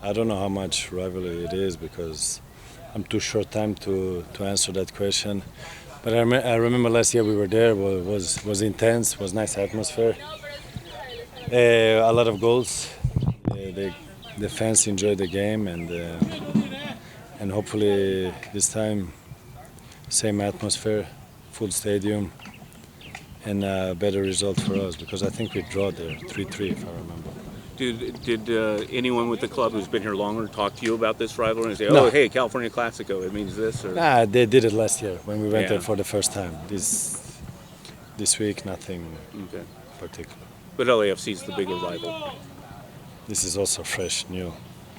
I don't know how much rivalry it is because I'm too short time to answer that question. But I remember last year we were there. Was intense. Was nice atmosphere. A lot of goals. The fans enjoyed the game, and hopefully this time same atmosphere, full stadium, and a better result for us because I think we draw there 3-3 if I remember. Did anyone with the club who's been here longer talk to you about this rivalry and say, No. "Oh, hey, California Clasico, it means this"? Or? Nah, they did it last year when we went Yeah. there for the first time. This week nothing Okay. particular. But LAFC is the bigger rival. This is also fresh, new.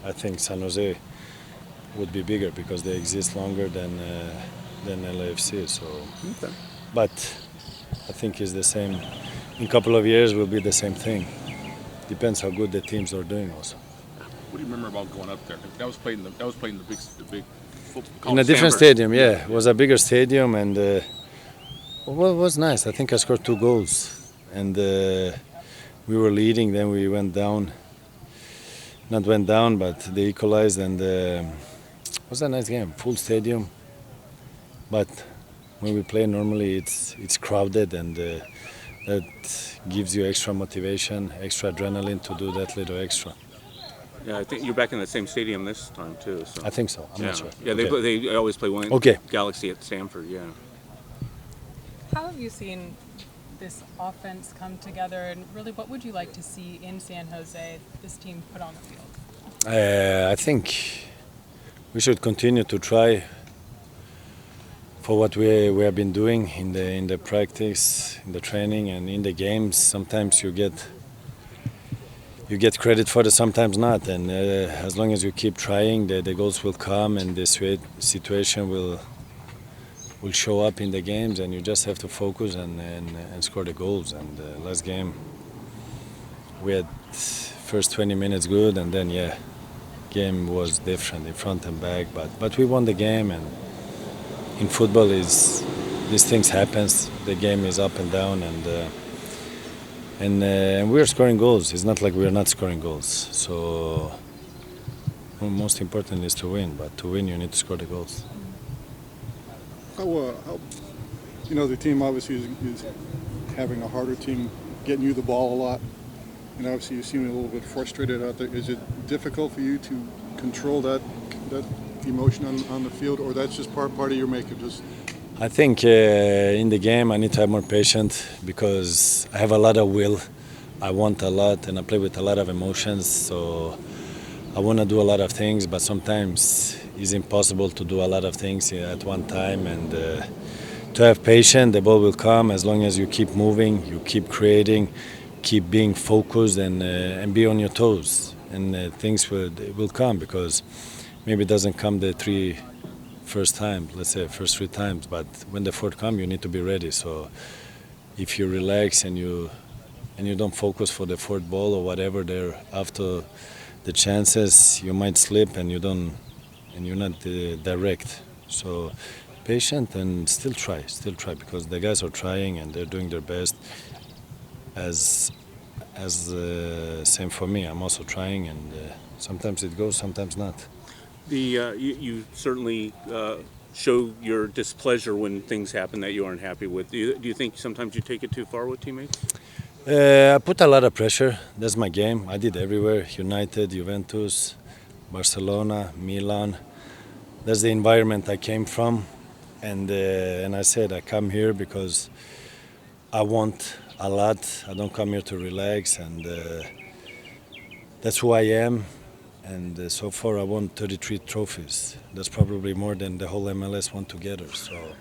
I think San Jose would be bigger because they exist longer than LAFC. So, Okay. but I think it's the same. In a couple of years, will be the same thing. Depends how good the teams are doing also. What do you remember about going up there? That was played in the big football. In a different Stanford. stadium, yeah. It was a bigger stadium, and well, it was nice. I think I scored 2 goals, and we were leading. Then we went down. Not went down, but they equalized, and it was a nice game. Full stadium, but when we play normally, it's crowded, and that gives you extra motivation, extra adrenaline to do that little extra. Yeah, I think you're back in the same stadium this time too. So. I think so. I'm yeah. not sure. Yeah, Okay. they always play one. Okay. Galaxy at Stanford. Yeah. How have you seen this offense come together, and really, what would you like to see in San Jose this team put on the field? I think we should continue to try for what we have been doing in the practice, in the training, and in the games. Sometimes you get credit for it, sometimes not. And as long as you keep trying, the goals will come, and the situation will show up in the games, and you just have to focus and score the goals. And last game, we had first 20 minutes good, and then game was different in front and back. But we won the game, and in football these things happens. The game is up and down, and we're scoring goals. It's not like we're not scoring goals. So most important is to win, but to win you need to score the goals. How the team obviously is having a harder team getting you the ball a lot, and obviously you seem a little bit frustrated out there. Is it difficult for you to control that emotion on the field, or that's just part of your makeup? I think in the game I need to have more patience because I have a lot of will. I want a lot, and I play with a lot of emotions. So I want to do a lot of things, but sometimes it's impossible to do a lot of things at one time. And to have patience, the ball will come as long as you keep moving, you keep creating, keep being focused, and be on your toes. And things will come because maybe it doesn't come the first 3 times, but when the fourth comes, you need to be ready. So if you relax and you don't focus for the fourth ball or whatever there after the chances, you might slip and you're not direct. So patient and still try because the guys are trying and they're doing their best. As same for me, I'm also trying, and sometimes it goes, sometimes not. You certainly show your displeasure when things happen that you aren't happy with. Do you think sometimes you take it too far with teammates? I put a lot of pressure. That's my game. I did everywhere. United, Juventus, Barcelona, Milan. That's the environment I came from. And I said I come here because I want a lot. I don't come here to relax. And that's who I am. And so far I won 33 trophies. That's probably more than the whole MLS won together. So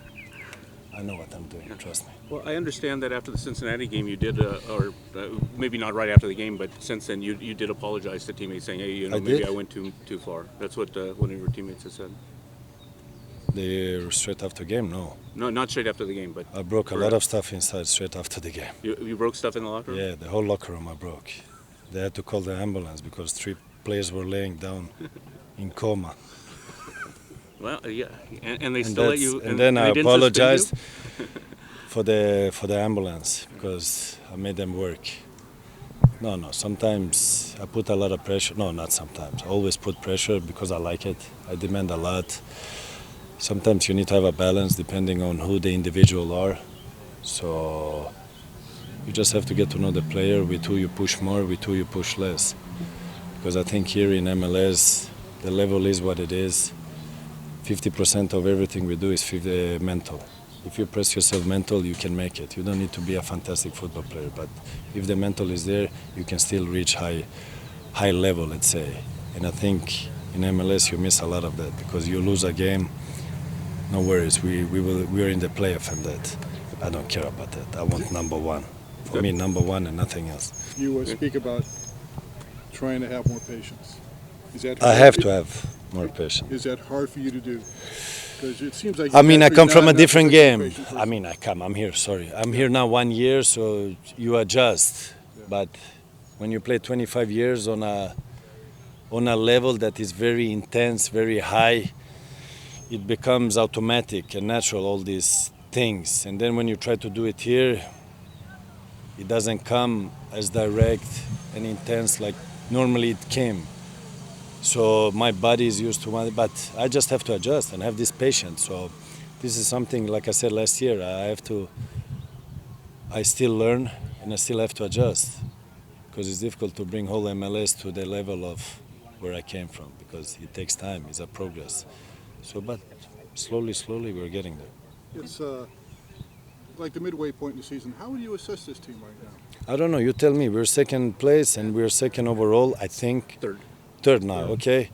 I know what I'm doing, trust me. Well, I understand that after the Cincinnati game you did, or maybe not right after the game, but since then you did apologize to teammates saying, hey, maybe I went too far. That's what one of your teammates has said. Straight after the game, no. No, not straight after the game, but... I broke a lot of stuff inside straight after the game. You broke stuff in the locker room? Yeah, the whole locker room I broke. They had to call the ambulance because 3 players were laying down in coma. Well, yeah, and they still let you... And then I apologized for the ambulance because I made them work. No, no. Sometimes I put a lot of pressure. No, not sometimes. I always put pressure because I like it. I demand a lot. Sometimes you need to have a balance depending on who the individual are. So you just have to get to know the player with who you push more, with who you push less. Because I think here in MLS, the level is what it is. 50% of everything we do is mental. If you press yourself mental, you can make it. You don't need to be a fantastic football player, but if the mental is there, you can still reach high level, let's say. And I think in MLS you miss a lot of that because you lose a game. No worries, we are in the playoff, and that I don't care about that. I want number one. For me, number one and nothing else. You speak about trying to have more patience. Is that I have to have more patience. Is that hard for you to do? Because it seems like I mean, I come from a not different game. patient person. I mean, I'm here, sorry. I'm here now 1 year, so you adjust. Yeah. But when you play 25 years on a level that is very intense, very high, it becomes automatic and natural, all these things. And then when you try to do it here, it doesn't come as direct and intense like normally it came. So my body is used to it, but I just have to adjust and have this patience. So this is something, like I said last year, I still learn and I still have to adjust because it's difficult to bring whole MLS to the level of where I came from because it takes time, it's a progress. So, but slowly we're getting there. It's like the midway point in the season. How would you assess this team right now? I don't know, you tell me. We're second place and we're second overall, I think. Third now, okay.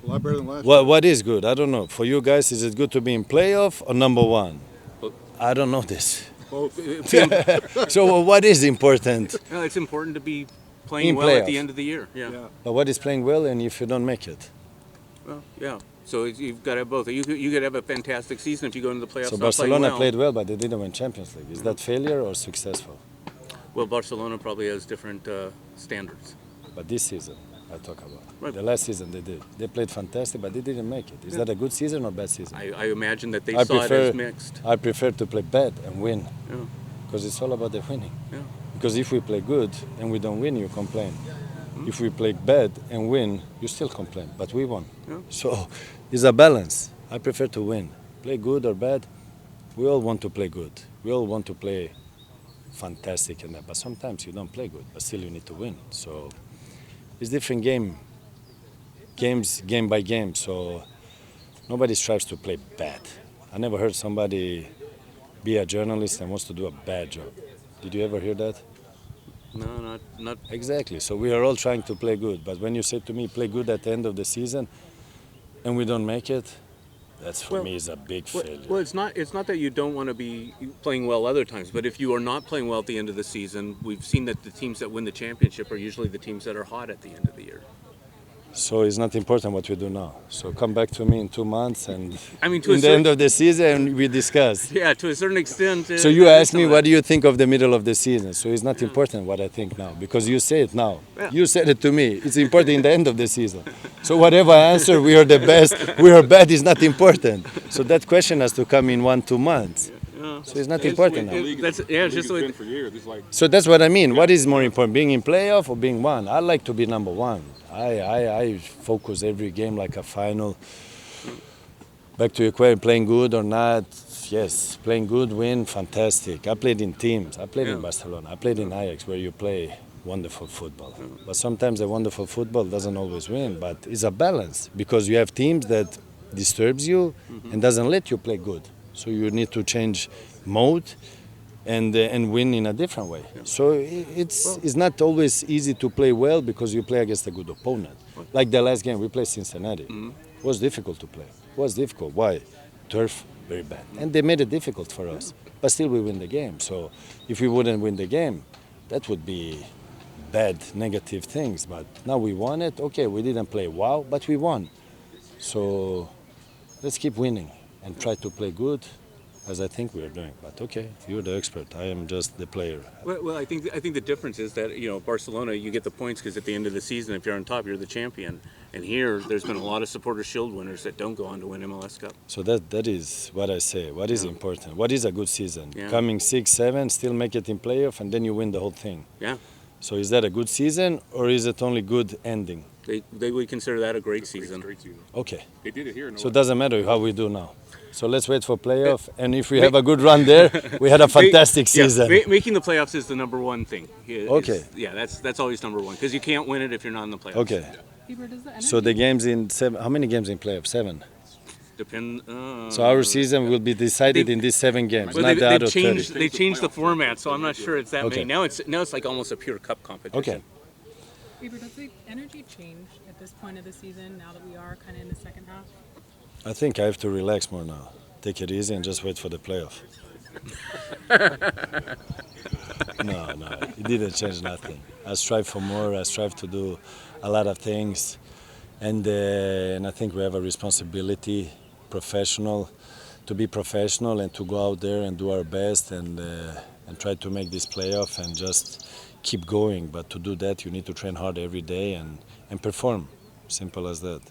A lot better than last year. What is good? I don't know. For you guys, is it good to be in playoff or number one? I don't know this. Both. So what is important? No, it's important to be playing In well at playoff. the end of the year. Yeah. Yeah. But what is playing well and if you don't make it? Well, yeah. So you've got to have both. You could have a fantastic season if you go into the playoffs. So not playing Barcelona well. played well, but they didn't win Champions League. Is that failure or successful? Well, Barcelona probably has different standards. But this season, I talk about. Right. The last season they did. They played fantastic, but they didn't make it. Is that a good season or bad season? I imagine that they I saw it prefer- as mixed. I prefer to play bad and win Yeah. because it's all about the winning. Yeah. Because if we play good and we don't win, you complain. If we play bad and win, you still complain. But we won. Yeah. So it's a balance. I prefer to win. Play good or bad, we all want to play good. We all want to play fantastic and that. But sometimes you don't play good, but still you need to win. So it's different games game by game. So nobody strives to play bad. I never heard somebody be a journalist and wants to do a bad job. Did you ever hear that? No, not. Exactly. So we are all trying to play good. But when you say to me, play good at the end of the season, and we don't make it, that's for me is a big failure. Well, it's not that you don't want to be playing well other times, but if you are not playing well at the end of the season, we've seen that the teams that win the championship are usually the teams that are hot at the end of the year. So it's not important what we do now. So come back to me in 2 months, and I mean, in the end of the season, we discuss. Yeah, to a certain extent. So you asked me, what do you think of the middle of the season? So it's not important what I think now, because you say it now. Yeah. You said it to me. It's important in the end of the season. So whatever I answer, we are the best, we are bad is not important. So that question has to come in 1-2 months. Yeah. So it's not important now. That's it's just been like for years. It's like So that's what I mean. What is more important, being in playoff or being one? I like to be number one. I focus every game like a final. Back to your question, playing good or not? Yes, playing good, win, fantastic. I played in teams. I played in Barcelona. I played in Ajax, where you play wonderful football. But sometimes the wonderful football doesn't always win. But it's a balance because you have teams that disturbs you and doesn't let you play good. So you need to change mode and win in a different way. So it's not always easy to play well because you play against a good opponent. Like the last game, we played Cincinnati. It was difficult to play. It was difficult. Why? Turf, very bad. And they made it difficult for us. But still we win the game. So if we wouldn't win the game, that would be bad, negative things. But now we won it. Okay, we didn't play wow, but we won. So let's keep winning and try to play good, as I think we are doing. But okay, you're the expert. I am just the player. well, I think the difference is that Barcelona, you get the points because at the end of the season, if you're on top, you're the champion. And here, there's been a lot of Supporters Shield winners that don't go on to win MLS Cup. So that is what I say. What is important? What is a good season? Yeah. Coming 6, 7, still make it in playoff, and then you win the whole thing. Yeah. So is that a good season or is it only good ending? They would consider that a great It's season. Great season. Okay. They did it here. So it doesn't matter how we do now. So let's wait for playoff, and if we have a good run there, we had a fantastic season. Making the playoffs is the number one thing. Okay. Yeah, that's always number one because you can't win it if you're not in the playoffs. Okay. Bieber, does the energy So the games in 7. How many games in playoff? 7. Depend. So our season will be decided in these 7 games, Well, not the other 30. they changed the format, so I'm not sure it's that Okay. many. Now it's like almost a pure cup competition. Okay. Bieber, does the energy change at this point of the season now that we are kind of in the second half? I think I have to relax more now. Take it easy and just wait for the playoff. No, it didn't change nothing. I strive for more. I strive to do a lot of things, and I think we have a responsibility, to be professional and to go out there and do our best and try to make this playoff and just keep going. But to do that, you need to train hard every day and perform. Simple as that.